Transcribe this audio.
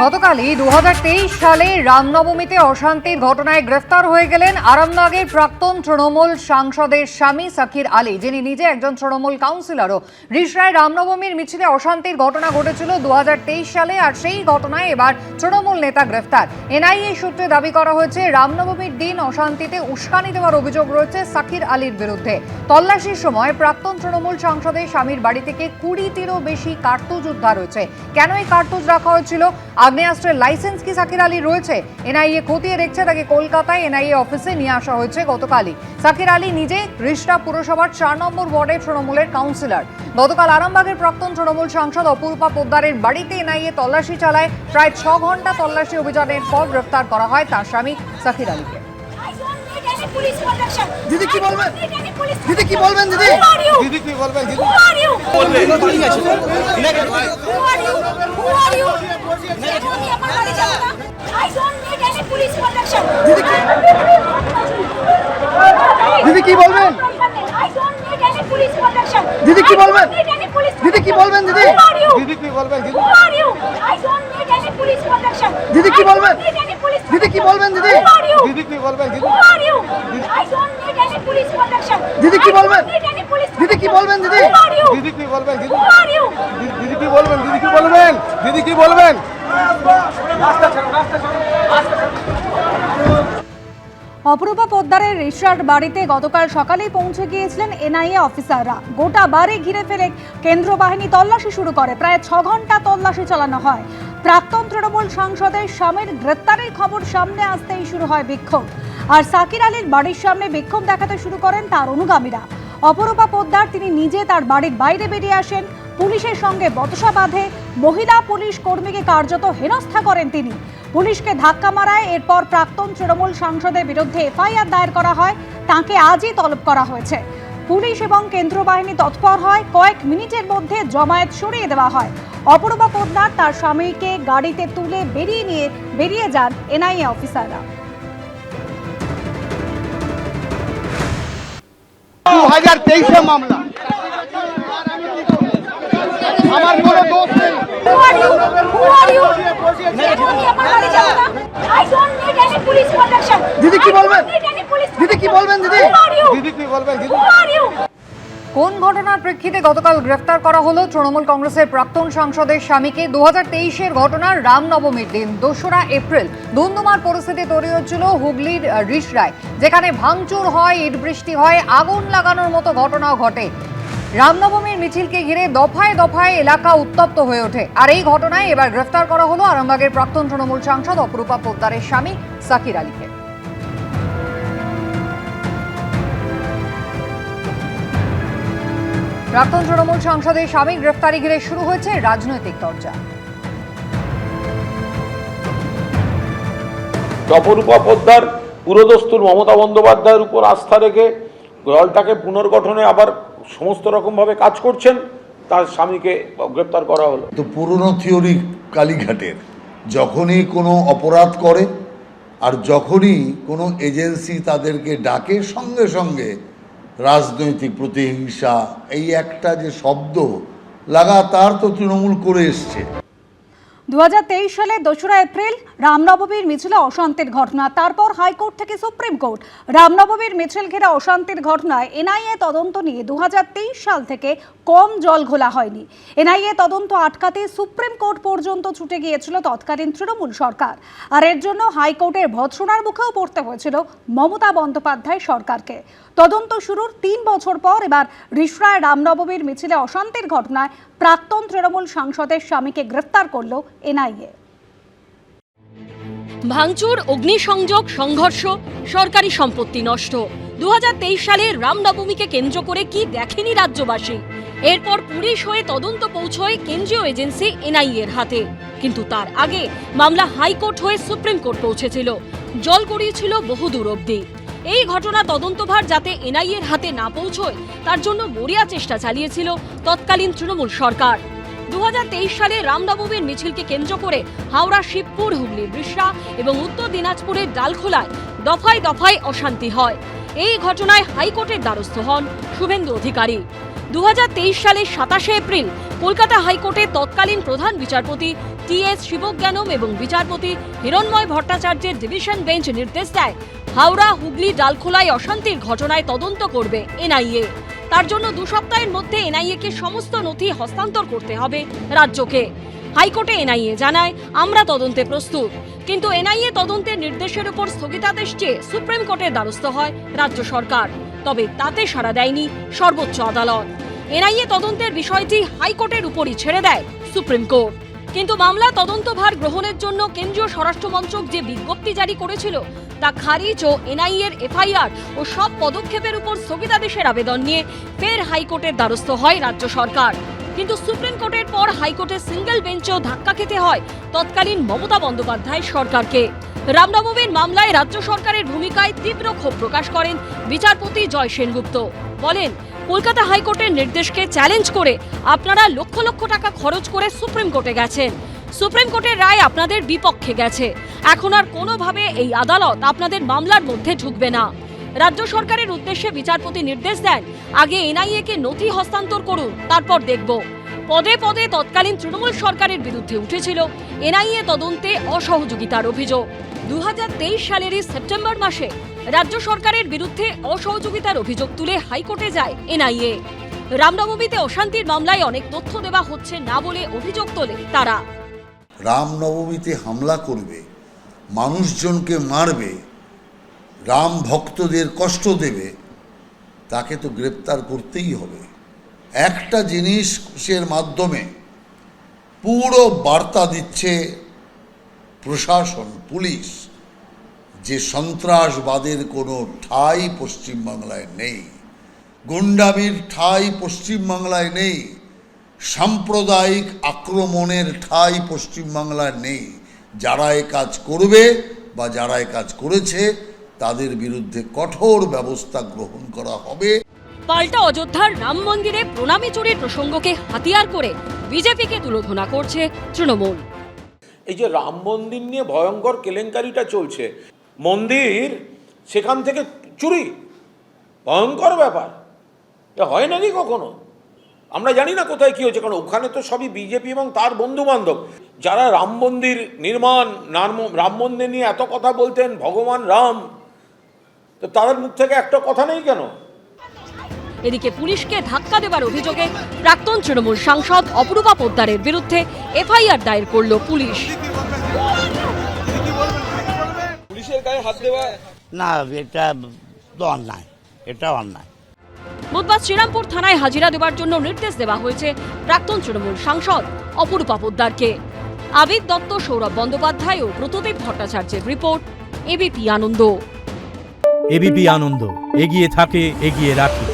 গতকালই 2023 সালে রামনবমীতে অশান্তির ঘটনায় গ্রেফতার হয়ে গেলেন আরামবাগের প্রাক্তন তৃণমূল সাংসদের স্বামী সাকির আলী, যিনি নিজে একজন তৃণমূল কাউন্সিলরও। রিষড়ায় রামনবমীর মিছিলে অশান্তির ঘটনা ঘটেছিল 2023 সালে, আর সেই ঘটনায় এবার তৃণমূল নেতা গ্রেফতার। এনআইএ সূত্রে দাবি করা হয়েছে রামনবমীর দিন অশান্তিতে উস্কানি দেওয়ার অভিযোগ রয়েছে সাকির আলীর বিরুদ্ধে। তল্লাশির সময় প্রাক্তন তৃণমূল সাংসদের স্বামীর বাড়ি থেকে 20টিরও বেশি কার্তুজ উদ্ধার হয়েছে। কেন এই কার্তুজ রাখা হয়েছিল? আগ্নেয়াস্ত্রের লাইসেন্স কি সাকির আলী রয়েছে? এনআইএ খতিয়ে দেখছে। তাকে কলকাতায় এনআইএ অফিসে নিয়ে আসা হয়েছে গতকালই। সাকির আলী নিজে রিষড়া পুরসভার 4 নম্বর ওয়ার্ডের তৃণমূলের কাউন্সিলর। গতকাল আরামবাগের প্রাক্তন তৃণমূল সাংসদ অপরূপা পোদ্দারের বাড়িতে এনআইএ তল্লাশি চালায়। প্রায় 6 ঘন্টা তল্লাশি অভিযানের পর গ্রেফতার করা হয় তার স্বামী সাকির আলীকে। দিদি কি বলবেন? দিদি কি বলবেন? দিদি দিদি কি বলবেন? দিদি দিদি কি বলবেন? দিদি কি বলবেন? দিদি কি বলবেন? দিদি দিদি কি বলবেন? দিদি দিদি কি বলবেন? দিদি কি বলবেন? দিদি দিদি কি বলবেন? দিদি দিদি কি বলবেন? দিদি কি বলবেন? দিদি দিদি কি বলবেন? দিদি দিদি কি বলবেন? দিদি কি বলবেন? দিদি কি বলবেন? অপরূপা পোদ্দারের রিষড়ার বাড়িতে গতকাল সকালেই পৌঁছে গিয়েছিলেন এনআইএ অফিসাররা। গোটা বাড়ি ঘিরে ফেলে কেন্দ্র বাহিনী তল্লাশি শুরু করে। প্রায় 6 ঘন্টা তল্লাশি চালানো হয়। প্রাক্তন তৃণমূল সাংসদের স্বামীর গ্রেপ্তারের খবর সামনে আসতেই শুরু হয় বিক্ষোভ। আর সাকির আলীর বাড়ির সামনে বিক্ষোভ দেখাতে শুরু করেন তার অনুগামীরা। অপরূপা পোদ্দার তিনি নিজে তার বাড়ির বাইরে বেরিয়ে আসেন। পুলিশের সঙ্গে বচসা বাঁধে। মহিলা পুলিশ কর্মীকে কার্যত হেনস্থা করেন তিনি। পুলিশকে ধাক্কা মারায় এরপর প্রাক্তন তৃণমূল সাংসদের বিরুদ্ধে এফআইআর দায়ের করা হয়। তাকে আজই তলব করা হয়েছে। পুলিশ এবং কেন্দ্র বাহিনী তৎপর হয়। কয়েক মিনিটের মধ্যে জমায়েত সরিয়ে দেওয়া হয়। অপরূপা পোদ্দার তার স্বামীকে গাড়িতে তুলে বেরিয়ে যান এনআইএ অফিসাররা। 2023 মামলা, আমার কোনো দোষ নেই। দিদি কি বলবেন? দিদি কি বলবেন? দিদি দিদি কি বলবেন? দিদি কোন ঘটনার প্রেক্ষিতে গতকাল গ্রেফতার করা হলো তৃণমূল কংগ্রেসের প্রাক্তন সাংসদের স্বামীকে? 2023-এর ঘটনার রামনবমীর দিন 2রা এপ্রিল ধুন্ধুমার পরিস্থিতি তৈরি হচ্ছিল হুগলির রিষড়ায়, যেখানে ভাঙচুর হয়, ইট বৃষ্টি হয়, আগুন লাগানোর মতো ঘটনাও ঘটে। রামনবমীর মিছিলকে ঘিরে দফায় দফায় এলাকা উত্তপ্ত হয়ে ওঠে। আর এই ঘটনায় এবার গ্রেফতার করা হলো আরামবাগের প্রাক্তন তৃণমূল সাংসদ অপরূপা পোদ্দারের স্বামী সাকির আলীকে। প্রাক্তন তৃণমূল সাংসদের স্বামী গ্রেফতারি ঘিরে শুরু হয়েছে রাজনৈতিক চর্চা। অপরূপা পোদ্দার পুরোদস্তুর মমতা বন্দ্যোপাধ্যায়ের উপর আস্থা রেখে দলটাকে পুনর্গঠনে আবার সমস্ত রকমভাবে কাজ করছেন, তার স্বামীকে গ্রেপ্তার করা হলো। তো পুরনো থিওরি কালীঘাটের, যখনই কোনো অপরাধ করে আর যখনই কোনো এজেন্সি তাদেরকে ডাকে, সঙ্গে সঙ্গে রাজনৈতিক প্রতিহিংসা, এই একটা যে শব্দ লাগাতার তো তৃণমূল করে এসছে। 2023 সালে 2রা এপ্রিল রামনবমীর মিছিলে অশান্তির ঘটনা, তারপর হাইকোর্ট থেকে সুপ্রিম কোর্ট। রামনবমীর মিছিল ঘিরে অশান্তির ঘটনায় এনআইএ তদন্ত নিয়ে 2023 সাল থেকে কম জল ঘোলা হয়নি। এনআইএ তদন্ত আটকাতে সুপ্রিম কোর্ট পর্যন্ত ছুটে গিয়েছিল তৎকালীন তৃণমূল সরকার। আর এর জন্য হাইকোর্টের ভৎসনার মুখেও পড়তে হয়েছিল মমতা বন্দ্যোপাধ্যায় সরকারকে। তদন্ত শুরুর 3 বছর পর এবার রিষড়ায় রামনবমীর মিছিলে অশান্তির ঘটনায় প্রাক্তন তৃণমূল সাংসদের স্বামীকে গ্রেফতার করল এনআইএ। ভাঙচুর, অগ্নিসংযোগ, সংঘর্ষ, সরকারি সম্পত্তি নষ্ট। 2023 সালে রামনবমীকে কেন্দ্র করে কি দেখেনি রাজ্যবাসী? এরপর পুলিশ হয়ে তদন্ত পৌঁছয় কেন্দ্রীয় এজেন্সি এনআইএর হাতে। কিন্তু তার আগে মামলা হাইকোর্ট হয়ে সুপ্রিম কোর্ট পৌঁছেছিল। জল গড়িয়েছিল বহুদূর অবধি। এই ঘটনা তদন্তভার যাতে এনআইএর হাতে না পৌঁছয়, তার জন্য মরিয়া চেষ্টা চালিয়েছিল তৎকালীন তৃণমূল সরকার। 2023 সালে রামনবমীর মিছিলকে কেন্দ্র করে হাওড়া, শিবপুর, হুগলির রিষড়া এবং উত্তর দিনাজপুরের ডালখোলায় দফায় দফায় অশান্তি হয়। এই ঘটনায় হাইকোর্টের দ্বারস্থ হন শুভেন্দু অধিকারী। সালের 27 এপ্রিল কলকাতা হাইকোর্টের তৎকালীন প্রধান বিচারপতি টি.এস. শিবজ্ঞানম এবং বিচারপতি হিরণময় ভট্টাচার্যের ডিভিশন বেঞ্চ নির্দেশ দেয় হাওড়া হুগলি ডালখোলায় অশান্তির ঘটনায় তদন্ত করবে এনআইএ। তার জন্য 2 সপ্তাহের মধ্যে এনআইএ-কে সমস্ত নথি হস্তান্তর করতে হবে রাজ্যকে। হাইকোর্টে এনআইএ জানায়, আমরা তদন্তে প্রস্তুত। কিন্তু এনআইএ তদন্তের নির্দেশের উপর স্থগিতাদেশ চেয়ে সুপ্রিম কোর্টের দ্বারস্থ হয় রাজ্য সরকার। তবে তাতে সাড়া দেয়নি সর্বোচ্চ আদালত। এনআইএ তদন্তের বিষয়টি হাইকোর্টের উপরই ছেড়ে দেয় সুপ্রিম কোর্ট। কিন্তু মামলা তদন্তভার গ্রহণের জন্য কেন্দ্রীয় স্বরাষ্ট্র মন্ত্রক যে বিজ্ঞপ্তি জারি করেছিল তা খারিজ ও এনআইএর এফআইআর ও সব পদক্ষেপের উপর স্থগিতাদেশের আবেদন নিয়ে ফের হাইকোর্টের দ্বারস্থ হয় রাজ্য সরকার। কিন্তু সুপ্রিম কোর্টের পর হাইকোর্টের সিঙ্গেল বেঞ্চেও ধাক্কা খেতে হয় তৎকালীন মমতা বন্দ্যোপাধ্যায় সরকারকে। রামনবমীর মামলায় রাজ্য সরকারের ভূমিকায় তীব্র ক্ষোভ প্রকাশ করেন বিচারপতি জয় সেনগুপ্ত। বলেন, কলকাতা হাইকোর্টের নির্দেশকে চ্যালেঞ্জ করে আপনারা লক্ষ লক্ষ টাকা খরচ করে সুপ্রিম কোর্টে গেছেন। সুপ্রিম কোর্টের রায় আপনাদের বিপক্ষে গেছে। এখন আর কোনোভাবে এই আদালত আপনাদের মামলার মধ্যে ঢুকবে না। রাজ্য সরকারের উদ্দেশ্যে বিচারপতি নির্দেশ দেন, আগে এনআইএ-কে নথি হস্তান্তর করুন, তারপর দেখব। পদে পদে তৎকালীন তৃণমূল সরকারের বিরুদ্ধে উঠেছিল এনআইএ তদন্তে অসহযোগিতার অভিযোগ। 2023 সালেরই সেপ্টেম্বর মাসে রাজ্য সরকারের বিরুদ্ধে অসহযোগিতার অভিযোগ তুলে হাইকোর্টে যায় এনআইএ। রামনবমীতে অশান্তির মামলায় অনেক তথ্য দেওয়া হচ্ছে না বলে অভিযোগ তোলে তারা। রামনবমীতে হামলা করবে, মানুষজনকে মারবে, রাম ভক্তদের কষ্ট দেবে, তাকে তো গ্রেপ্তার করতেই হবে। একটা জিনিসের মাধ্যমে পুরো বার্তা দিচ্ছে প্রশাসন, পুলিশ, যে সন্ত্রাসবাদের কোনো ঠাঁই পশ্চিমবাংলায় নেই, গুন্ডামির ঠাঁই পশ্চিমবাংলায় নেই, সাম্প্রদায়িক আক্রমণের ঠাঁই পশ্চিমবাংলায় নেই। যারা এ কাজ করবে বা যারা এ কাজ করেছে তাদের বিরুদ্ধে কঠোর ব্যবস্থা গ্রহণ করা হবে। পাল্টা অযোধ্যার রাম মন্দিরে প্রণামী চুরির প্রসঙ্গকে হাতিয়ার করে বিজেপিকে তুলোধনা করছে তৃণমূল। এই যে রাম মন্দির নিয়ে ভয়ঙ্কর কেলেঙ্কারিটা চলছে, মন্দির সেখান থেকে চুরি, ভয়ঙ্কর ব্যাপার। এটা হয় নাকি কখনো? আমরা জানি না কোথায় কি হয়েছে, কারণ ওখানে তো সবই বিজেপি এবং তার বন্ধু বান্ধব, যারা রাম মন্দির নির্মাণ, রাম মন্দির নিয়ে এত কথা বলতেন, ভগবান রাম, তো তাদের মুখ থেকে একটা কথা নেই কেন? এদিকে পুলিশকে ধাক্কা দেবার অভিযোগে প্রাক্তন তৃণমূল সাংসদ অপরূপা পোদ্দারের বিরুদ্ধে এফআইআর দায়ের করল পুলিশ। পুলিশের গায়ে হাত দেওয়া না, এটা তো অন্যায়, এটা অন্যায়। বুধবার শ্রীরামপুর থানায় হাজিরা দেওয়ার জন্য নির্দেশ দেওয়া হয়েছে প্রাক্তন তৃণমূল সাংসদ অপরূপা পোদ্দারকে। আবিদ দত্ত, সৌরভ বন্দ্যোপাধ্যায় ও ব্রতদেব ভট্টাচার্যের রিপোর্ট, এবিপি আনন্দ। এবিপি আনন্দ, এগিয়ে থাকে, এগিয়ে রাখে।